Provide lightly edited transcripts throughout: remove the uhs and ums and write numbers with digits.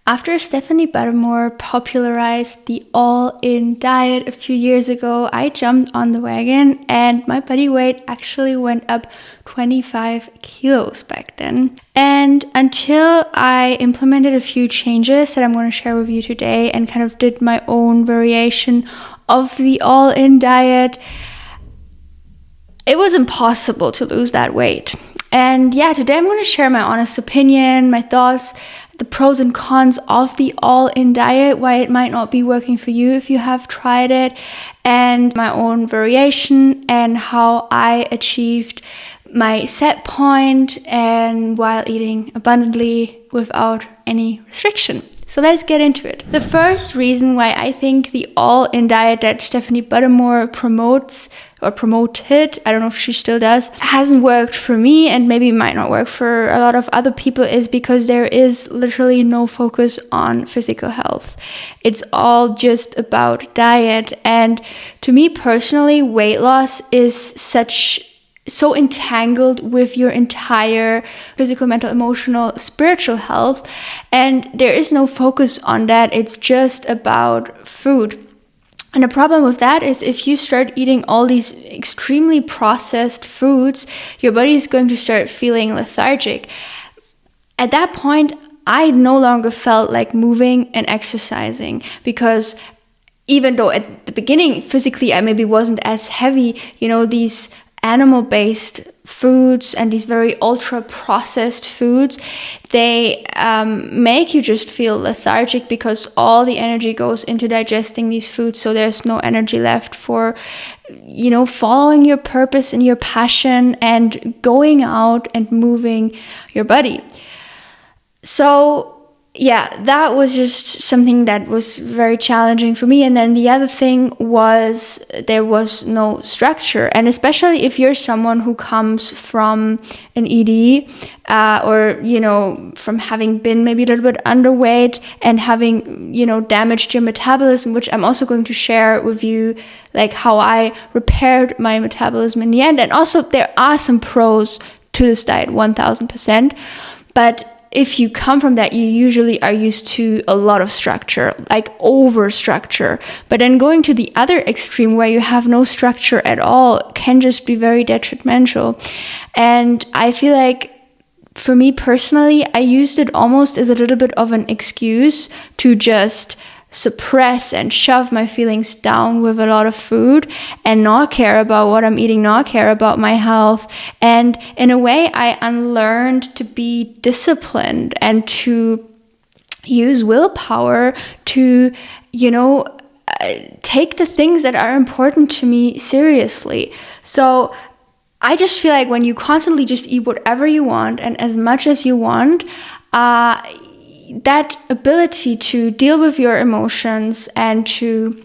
After Stephanie Buttermore popularized the all-in diet a few years ago, I jumped on the wagon and my body weight actually went up 25 kilos back then. And until I implemented a few changes that I'm going to share with you today and kind of did my own variation of the all-in diet, it was impossible to lose that weight. And yeah, today I'm going to share my honest opinion, my thoughts, the pros and cons of the all-in diet, why it might not be working for you if you have tried it, and my own variation and how I achieved my set point and while eating abundantly without any restriction. So let's get into it. The first reason why I think the all-in diet that Stephanie Buttermore promoted, I don't know if she still does, hasn't worked for me and maybe might not work for a lot of other people is because there is literally no focus on physical health. It's all just about diet. And to me personally, weight loss is so entangled with your entire physical, mental, emotional, spiritual health. And there is no focus on that. It's just about food. And the problem with that is if you start eating all these extremely processed foods, your body is going to start feeling lethargic. At that point, I no longer felt like moving and exercising because even though at the beginning, physically, I maybe wasn't as heavy, these animal-based foods and these very ultra-processed foods, they make you just feel lethargic because all the energy goes into digesting these foods, so there's no energy left for, following your purpose and your passion and going out and moving your body. So yeah, that was just something that was very challenging for me. And then the other thing was there was no structure. And especially if you're someone who comes from an ED or, from having been maybe a little bit underweight and having, damaged your metabolism, which I'm also going to share with you, like how I repaired my metabolism in the end. And also there are some pros to this diet, 1000%. But if you come from that, you usually are used to a lot of structure, like over structure. But then going to the other extreme where you have no structure at all can just be very detrimental. And I feel like for me personally, I used it almost as a little bit of an excuse to just suppress and shove my feelings down with a lot of food and not care about what I'm eating, not care about my health. And in a way, I unlearned to be disciplined and to use willpower to, take the things that are important to me seriously. So I just feel like when you constantly just eat whatever you want and as much as you want, that ability to deal with your emotions and to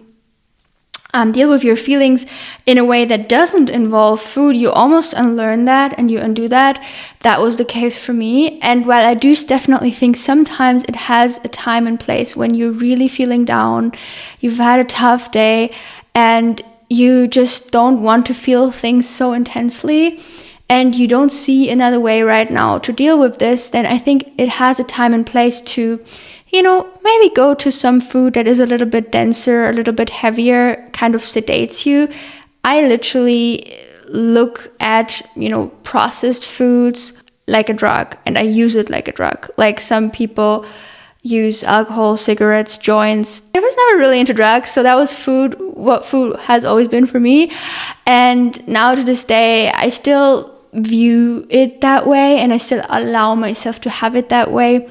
deal with your feelings in a way that doesn't involve food, you almost unlearn that and you undo that. That was the case for me. And while I do definitely think sometimes it has a time and place when you're really feeling down, you've had a tough day, and you just don't want to feel things so intensely, and you don't see another way right now to deal with this, then I think it has a time and place to, maybe go to some food that is a little bit denser, a little bit heavier, kind of sedates you. I literally look at, processed foods like a drug, and I use it like a drug. Like some people use alcohol, cigarettes, joints. I was never really into drugs, so that was what food has always been for me. And now to this day, I still view it that way and I still allow myself to have it that way.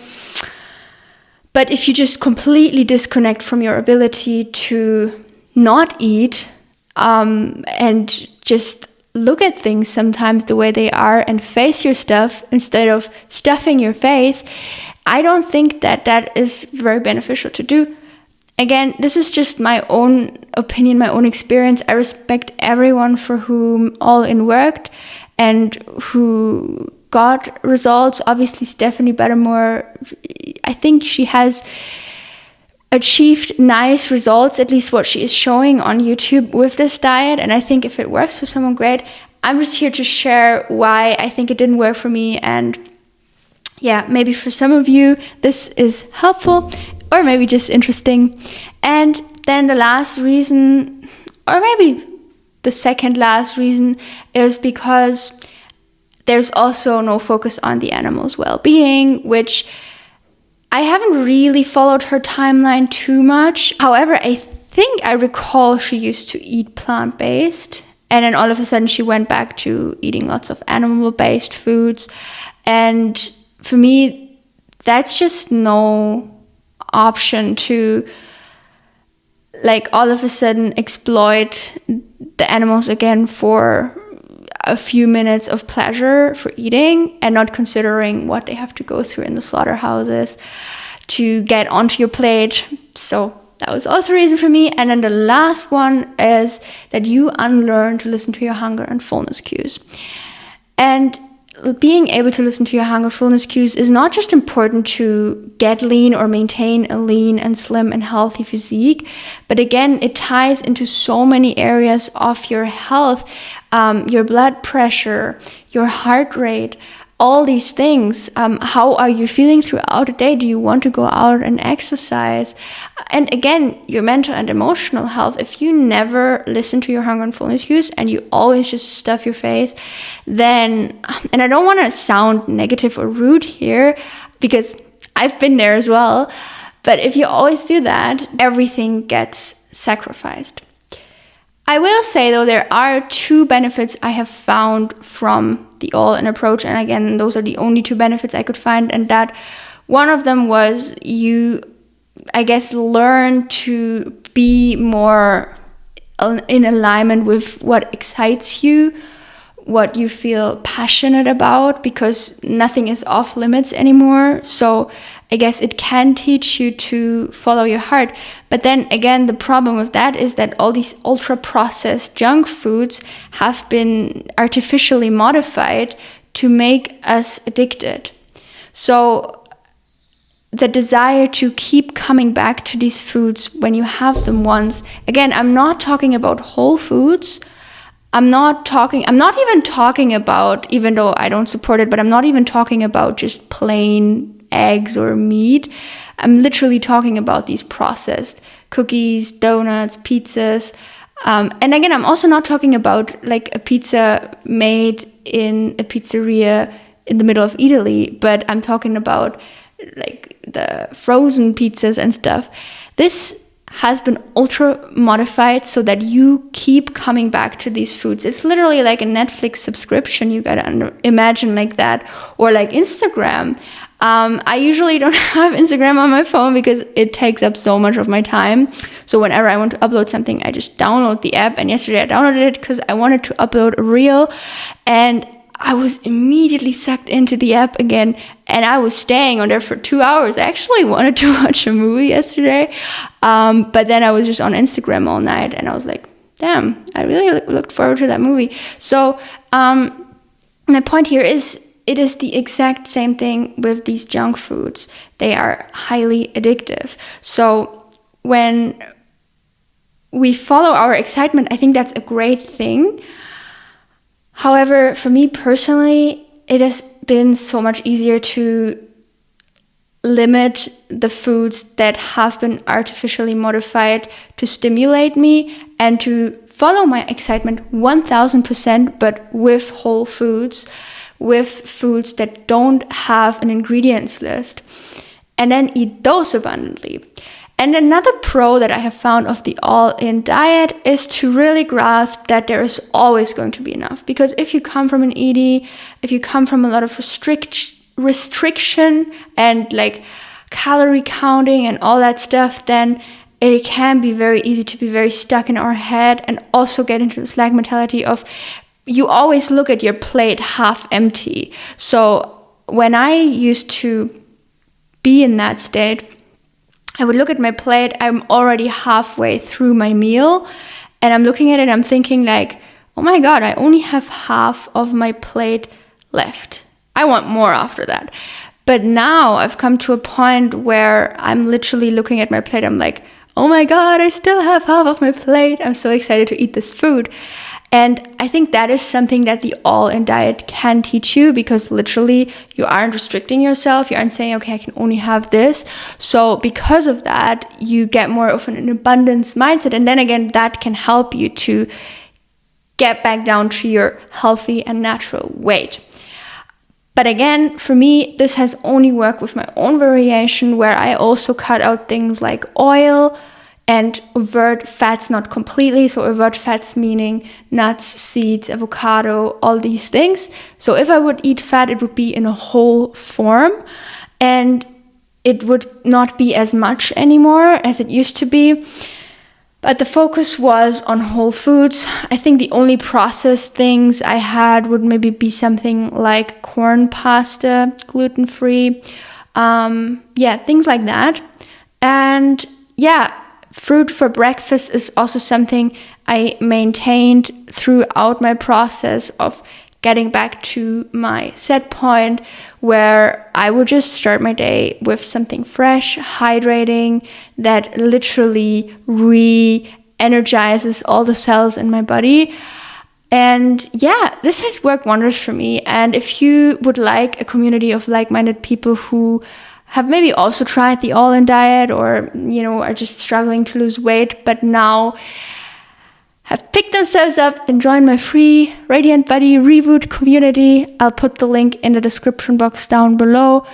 But if you just completely disconnect from your ability to not eat and just look at things sometimes the way they are and face your stuff instead of stuffing your face, I don't think that is very beneficial to do. Again, this is just my own opinion, my own experience. I respect everyone for whom all-in worked and who got results. Obviously, Stephanie Buttermore, I think she has achieved nice results, at least what she is showing on YouTube with this diet. And I think if it works for someone, great. I'm just here to share why I think it didn't work for me and yeah, maybe for some of you this is helpful, or maybe just interesting. And then the last reason, or maybe the second last reason, is because there's also no focus on the animal's well-being, which I haven't really followed her timeline too much. However, I think I recall she used to eat plant-based, and then all of a sudden she went back to eating lots of animal-based foods. And for me, that's just no option to like all of a sudden exploit the animals again for a few minutes of pleasure for eating, and not considering what they have to go through in the slaughterhouses to get onto your plate. So that was also a reason for me. And then the last one is that you unlearn to listen to your hunger and fullness cues. And being able to listen to your hunger fullness cues is not just important to get lean or maintain a lean and slim and healthy physique, but again, it ties into so many areas of your health, your blood pressure, your heart rate, all these things. How are you feeling throughout the day? Do you want to go out and exercise? And again, your mental and emotional health. If you never listen to your hunger and fullness cues and you always just stuff your face, then, and I don't want to sound negative or rude here because I've been there as well, but if you always do that, everything gets sacrificed. I will say though, there are two benefits I have found from the all-in approach, and again, those are the only two benefits I could find, and that one of them was you, I guess, learn to be more in alignment with what excites you, what you feel passionate about, because nothing is off limits anymore. So I guess it can teach you to follow your heart. But then again, the problem with that is that all these ultra processed junk foods have been artificially modified to make us addicted. So the desire to keep coming back to these foods when you have them once, again, I'm not talking about whole foods. I'm not even talking about, even though I don't support it, but I'm not even talking about just plain eggs or meat. I'm literally talking about these processed cookies, donuts, pizzas. And again, I'm also not talking about like a pizza made in a pizzeria in the middle of Italy, but I'm talking about like the frozen pizzas and stuff. This has been ultra modified so that you keep coming back to these foods. It's literally like a Netflix subscription. You gotta imagine like that, or like Instagram. I usually don't have Instagram on my phone because it takes up so much of my time. So whenever I want to upload something, I just download the app. And yesterday I downloaded it because I wanted to upload a reel, and I was immediately sucked into the app again, and I was staying on there for 2 hours. I actually wanted to watch a movie yesterday, but then I was just on Instagram all night, and I was like, damn, I really looked forward to that movie. So my point here is, it is the exact same thing with these junk foods. They are highly addictive. So when we follow our excitement, I think that's a great thing. However, for me personally, it has been so much easier to limit the foods that have been artificially modified to stimulate me and to follow my excitement 1000%, but with whole foods, with foods that don't have an ingredients list, and then eat those abundantly. And another pro that I have found of the all-in diet is to really grasp that there is always going to be enough. Because if you come from an ED, if you come from a lot of restriction and like calorie counting and all that stuff, then it can be very easy to be very stuck in our head and also get into this lag mentality of you always look at your plate half empty. So when I used to be in that state, I would look at my plate, I'm already halfway through my meal, and I'm looking at it, I'm thinking like, oh my God, I only have half of my plate left. I want more after that. But now I've come to a point where I'm literally looking at my plate, I'm like, oh my God, I still have half of my plate. I'm so excited to eat this food. And I think that is something that the all-in diet can teach you, because literally you aren't restricting yourself. You aren't saying, okay, I can only have this. So because of that, you get more of an abundance mindset. And then again, that can help you to get back down to your healthy and natural weight. But again, for me, this has only worked with my own variation, where I also cut out things like oil and overt fats, not completely. So overt fats meaning nuts, seeds, avocado, all these things. So if I would eat fat, it would be in a whole form, and it would not be as much anymore as it used to be. But the focus was on whole foods. I think the only processed things I had would maybe be something like corn pasta, gluten-free, things like that. And yeah, fruit for breakfast is also something I maintained throughout my process of getting back to my set point, where I would just start my day with something fresh, hydrating, that literally re-energizes all the cells in my body. And yeah, this has worked wonders for me. And if you would like a community of like-minded people who have maybe also tried the all-in diet, or are just struggling to lose weight, but now have picked themselves up, then join my free Radiant Body Reboot community. I'll put the link in the description box down below.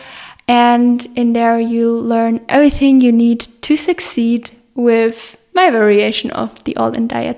And in there you'll learn everything you need to succeed with my variation of the all-in diet.